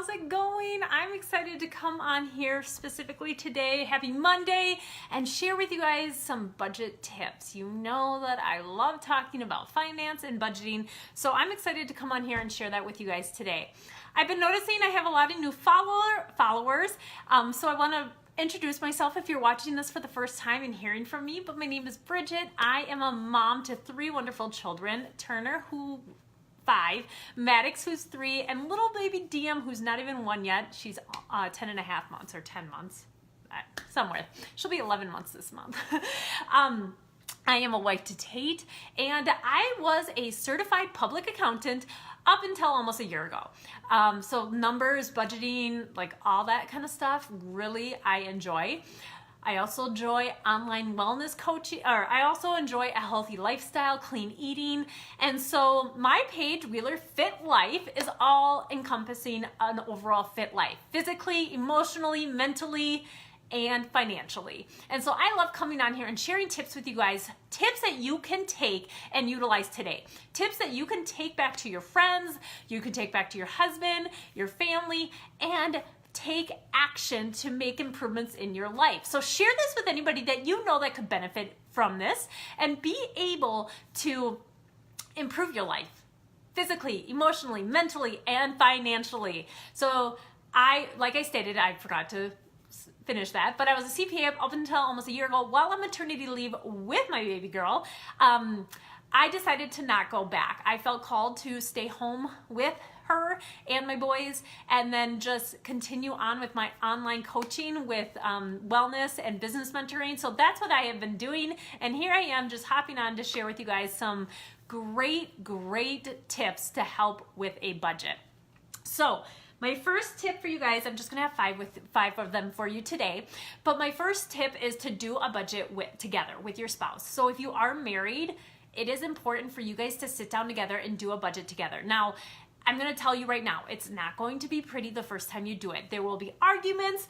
how's it going? I'm excited to come on here specifically today, happy Monday, and share with you guys some budget tips. You know that I love talking about finance and budgeting, so I'm excited to come on here and share that with you guys today. I've been noticing I have a lot of new followers, so I want to introduce myself if you're watching this for the first time and hearing from me, but my name is Bridget. I am a mom to 3 wonderful children, Turner, who's 5, Maddox, who's 3, and little baby Diem, who's not even 1 yet. She's 10 and a half months or 10 months, somewhere. She'll be 11 months this month. I am a wife to Tate, and I was a certified public accountant up until almost a year ago. So numbers, budgeting, like all that kind of stuff, really I enjoy. I also enjoy online wellness coaching, or I also enjoy a healthy lifestyle, clean eating. And so my page, Wheeler Fit Life, is all encompassing an overall fit life, physically, emotionally, mentally, and financially. And so I love coming on here and sharing tips with you guys, tips that you can take and utilize today. Tips that you can take back to your friends, you can take back to your husband, your family, and take action to make improvements in your life. So share this with anybody that you know that could benefit from this and be able to improve your life physically, emotionally, mentally, and financially. So like I stated, I forgot to finish that, but I was a CPA up until almost a year ago while on maternity leave with my baby girl. I decided to not go back. I felt called to stay home with her and my boys and then just continue on with my online coaching with wellness and business mentoring. So that's what I have been doing, and here I am just hopping on to share with you guys some great tips to help with a budget. So my first tip for you guys, I'm just gonna have 5 of them for you today, but my first tip is to do a budget together with your spouse. So if you are married, it is important for you guys to sit down together and do a budget together. Now, I'm gonna tell you right now, it's not going to be pretty the first time you do it. There will be arguments,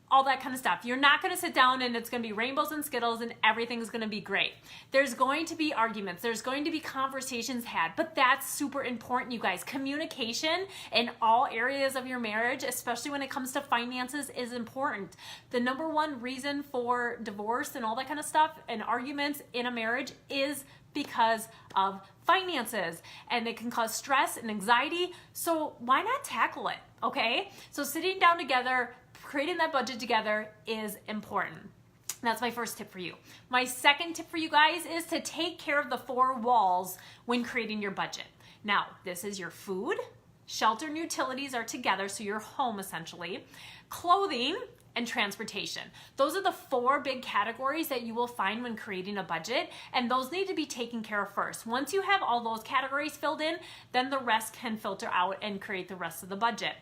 all that kind of stuff. You're not gonna sit down and it's gonna be rainbows and Skittles and everything's gonna be great. There's going to be arguments, there's going to be conversations had, but that's super important, you guys. Communication in all areas of your marriage, especially when it comes to finances, is important. The number one reason for divorce and all that kind of stuff and arguments in a marriage is because of finances, and it can cause stress and anxiety. So why not tackle it, okay? So sitting down together, creating that budget together is important. That's my first tip for you. My second tip for you guys is to take care of the 4 walls when creating your budget. Now, this is your food, shelter and utilities are together, so your home essentially, clothing, and transportation. Those are the 4 big categories that you will find when creating a budget, and those need to be taken care of first. Once you have all those categories filled in, then the rest can filter out and create the rest of the budget.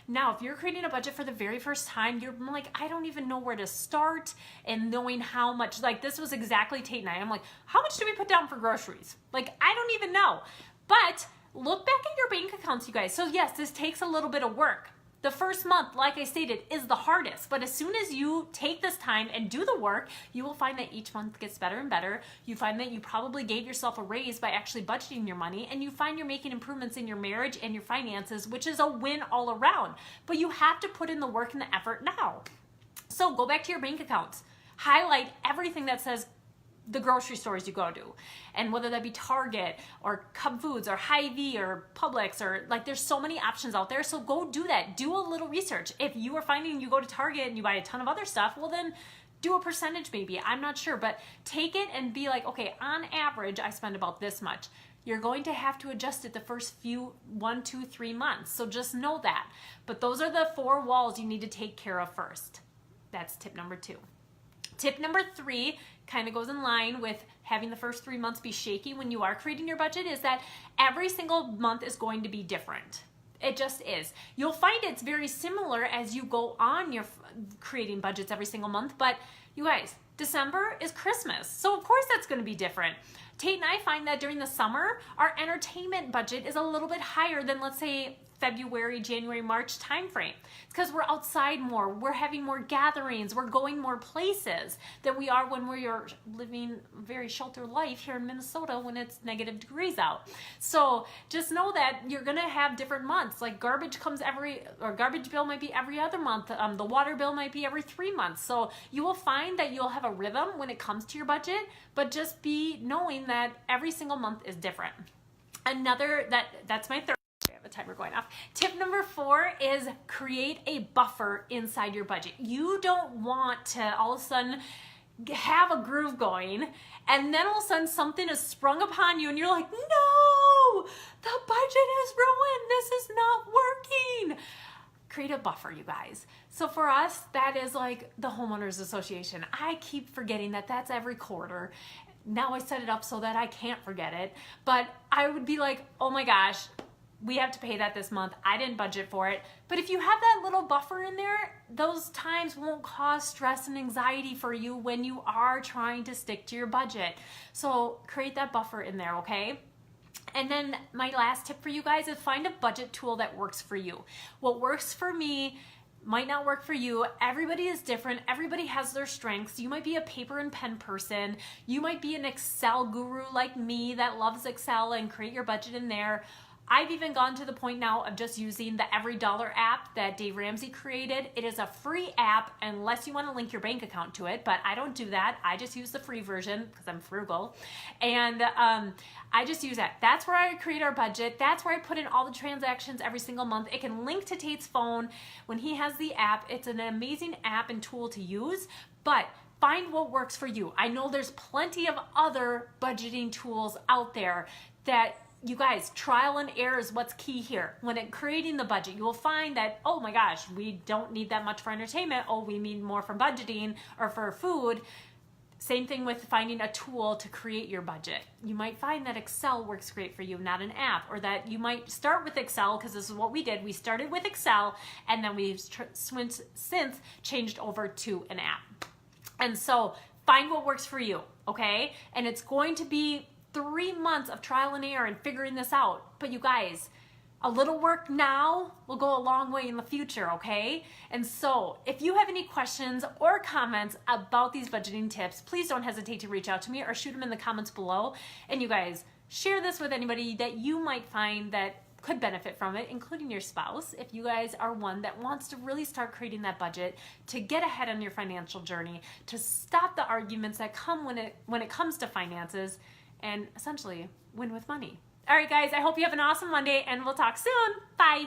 Now, if you're creating a budget for the very first time, you're like, I don't even know where to start, and knowing how much, like this was exactly Tate and I. I'm like, how much do we put down for groceries? Like, I don't even know. But look back at your bank accounts, you guys. So yes, this takes a little bit of work. The first month, like I stated, is the hardest, but as soon as you take this time and do the work, you will find that each month gets better and better. You find that you probably gave yourself a raise by actually budgeting your money, and you find you're making improvements in your marriage and your finances, which is a win all around. But you have to put in the work and the effort now. So go back to your bank accounts. Highlight everything that says the grocery stores you go to, and whether that be Target or Cub Foods or Hy-Vee or Publix, or like there's so many options out there. So go do that. Do a little research. If you are finding you go to Target and you buy a ton of other stuff, well then do a percentage maybe. I'm not sure, but take it and be like, okay, on average I spend about this much. You're going to have to adjust it the first few 1, 2, 3 months. So just know that. But those are the 4 walls you need to take care of first. That's tip number 2. Tip number 3 kind of goes in line with having the first 3 months be shaky when you are creating your budget, is that every single month is going to be different. It just is. You'll find it's very similar as you go on your creating budgets every single month, but you guys, December is Christmas, so of course that's going to be different. Tate and I find that during the summer, our entertainment budget is a little bit higher than, let's say, February, January, March timeframe. It's because we're outside more, we're having more gatherings, we're going more places than we are when we're living very sheltered life here in Minnesota when it's negative degrees out. So just know that you're gonna have different months. Like garbage bill might be every other month. The water bill might be every 3 months. So you will find that you'll have a rhythm when it comes to your budget, but just be knowing that every single month is different. That's my third. I have a timer going off. Tip number 4 is create a buffer inside your budget. You don't want to all of a sudden have a groove going and then all of a sudden something is sprung upon you and you're like, no, the budget is ruined. This is not working. Create a buffer, you guys. So for us, that is like the homeowners association. I keep forgetting that that's every quarter. Now I set it up so that I can't forget it. But I would be like, oh my gosh, we have to pay that this month. I didn't budget for it. But if you have that little buffer in there, those times won't cause stress and anxiety for you when you are trying to stick to your budget. So create that buffer in there, okay? And then my last tip for you guys is find a budget tool that works for you. What works for me might not work for you. Everybody is different. Everybody has their strengths. You might be a paper and pen person. You might be an Excel guru like me that loves Excel and create your budget in there. I've even gone to the point now of just using the EveryDollar app that Dave Ramsey created. It is a free app unless you want to link your bank account to it, but I don't do that. I just use the free version because I'm frugal. And I just use that. That's where I create our budget. That's where I put in all the transactions every single month. It can link to Tate's phone when he has the app. It's an amazing app and tool to use, but find what works for you. I know there's plenty of other budgeting tools out there that you guys, trial and error is what's key here. When creating the budget, you will find that, oh my gosh, we don't need that much for entertainment. Oh, we need more for budgeting or for food. Same thing with finding a tool to create your budget. You might find that Excel works great for you, not an app, or that you might start with Excel, because this is what we did. We started with Excel and then we've since changed over to an app. And so find what works for you, okay? And it's going to be 3 months of trial and error and figuring this out. But you guys, a little work now will go a long way in the future, okay? And so if you have any questions or comments about these budgeting tips, please don't hesitate to reach out to me or shoot them in the comments below. And you guys, share this with anybody that you might find that could benefit from it, including your spouse, if you guys are one that wants to really start creating that budget to get ahead on your financial journey, to stop the arguments that come when it comes to finances, and essentially win with money. All right, guys, I hope you have an awesome Monday, and we'll talk soon. Bye.